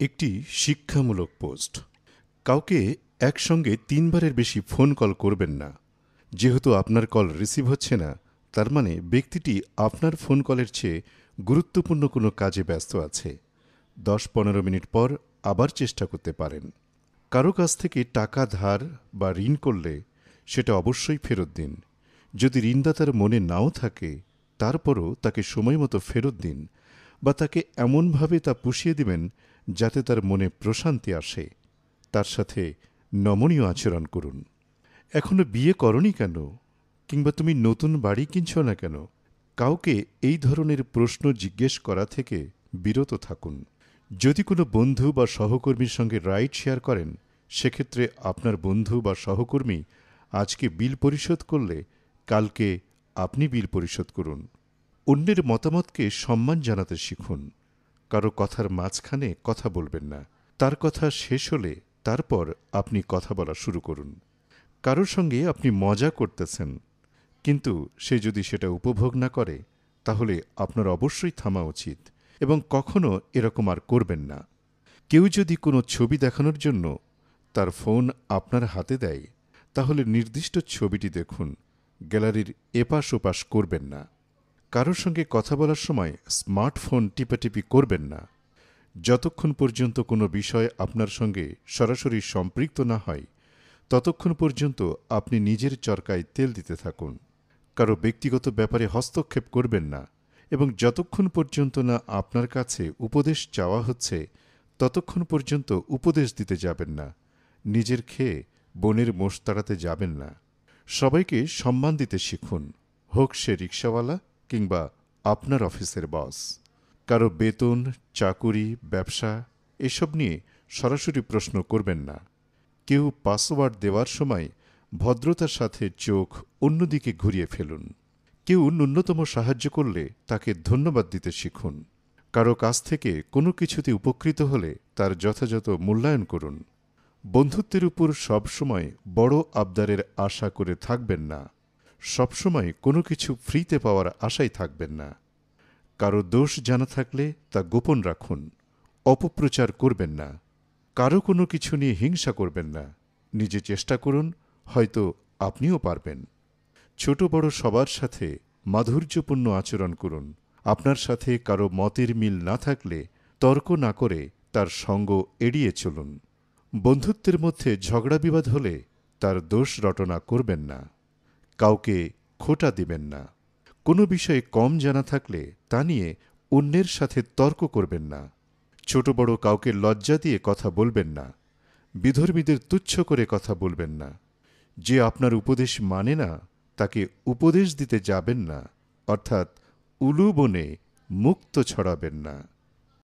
একটি শিক্ষামূলক পোস্ট। কাউকে একসঙ্গে ৩ বারের বেশি ফোন কল করবেন না। যেহেতু আপনার কল রিসিভ হচ্ছে না, তার মানে ব্যক্তিটি আপনার ফোন কলের চেয়ে গুরুত্বপূর্ণ কোনো কাজে ব্যস্ত আছে। ১০-১৫ মিনিট পর আবার চেষ্টা করতে পারেন। কারো কাছ থেকে টাকা ধার বা ঋণ করলে সেটা অবশ্যই ফেরত দিন। যদি ঋণদাতার মনে নাও থাকে, তারপরও তাকে সময়মতো ফেরত দিন বা তাকে এমনভাবে তা পুষিয়ে দিবেন যাতে তার মনে প্রশান্তি আসে। তার সাথে নমনীয় আচরণ করুন। এখনো বিয়ে করনি কেন? কিংবা তুমি নতুন বাড়ি কিনছ না কেন? কাউকে এই ধরনের প্রশ্ন জিজ্ঞেস করা থেকে বিরত থাকুন। যদি কোনো বন্ধু বা সহকর্মীর সঙ্গে রাইড শেয়ার করেন, সেক্ষেত্রে আপনার বন্ধু বা সহকর্মী আজকে বিল পরিশোধ করলে কালকে আপনি বিল পরিশোধ করুন। অন্যের মতামতকে সম্মান জানাতে শিখুন। কারো কথার মাঝখানে কথা বলবেন না। তার কথা শেষ হলে তারপর আপনি কথা বলা শুরু করুন। কারোর সঙ্গে আপনি মজা করতেছেন, কিন্তু সে যদি সেটা উপভোগ না করে, তাহলে আপনার অবশ্যই থামা উচিত এবং কখনো এরকম আর করবেন না। কেউ যদি কোনো ছবি দেখানোর জন্য তার ফোন আপনার হাতে দেয়, তাহলে নির্দিষ্ট ছবিটি দেখুন। গ্যালারির এপাশ ওপাশ করবেন না। কারোর সঙ্গে কথা বলার সময় স্মার্টফোন টিপাটিপি করবেন না। যতক্ষণ পর্যন্ত কোনো বিষয় আপনার সঙ্গে সরাসরি সম্পৃক্ত না হয়, ততক্ষণ পর্যন্ত আপনি নিজের চরকায় তেল দিতে থাকুন। কারো ব্যক্তিগত ব্যাপারে হস্তক্ষেপ করবেন না এবং যতক্ষণ পর্যন্ত না আপনার কাছে উপদেশ চাওয়া হচ্ছে, ততক্ষণ পর্যন্ত উপদেশ দিতে যাবেন না। নিজের খেয়ে বনের মোষ তাড়াতে যাবেন না। সবাইকে সম্মান দিতে শিখুন, হোক সে রিকশাওয়ালা কিংবা আপনার অফিসের বস। কারো বেতন, চাকুরি, ব্যবসা এসব নিয়ে সরাসরি প্রশ্ন করবেন না। কেউ পাসওয়ার্ড দেওয়ার সময় ভদ্রতার সাথে চোখ অন্যদিকে ঘুরিয়ে ফেলুন। কেউ ন্যূনতম সাহায্য করলে তাকে ধন্যবাদ দিতে শিখুন। কারো কাছ থেকে কোনো কিছুতে উপকৃত হলে তার যথাযথ মূল্যায়ন করুন। বন্ধুত্বের উপর সবসময় বড় আবদারের আশা করে থাকবেন না। সবসময় কোনো কিছু ফ্রিতে পাওয়ার আশায় থাকবেন না। কারো দোষ জানা থাকলে তা গোপন রাখুন। অপপ্রচার করবেন না। কারো কোনো কিছু নিয়ে হিংসা করবেন না। নিজে চেষ্টা করুন, হয়তো আপনিও পারবেন। ছোট বড় সবার সাথে মাধুর্যপূর্ণ আচরণ করুন। আপনার সাথে কারো মতের মিল না থাকলে তর্ক না করে তার সঙ্গ এড়িয়ে চলুন। বন্ধুত্বের মধ্যে ঝগড়া বিবাদ হলে তার দোষ রটনা করবেন না। কাউকে খোঁটা দিবেন না। কোনো বিষয়ে কম জানা থাকলে তা নিয়ে অন্যের সাথে তর্ক করবেন না। ছোট বড় কাউকে লজ্জা দিয়ে কথা বলবেন না। বিধর্মীদের তুচ্ছ করে কথা বলবেন না। যে আপনার উপদেশ মানে না, তাকে উপদেশ দিতে যাবেন না, অর্থাৎ উলু বনে মুক্ত ছড়াবেন না।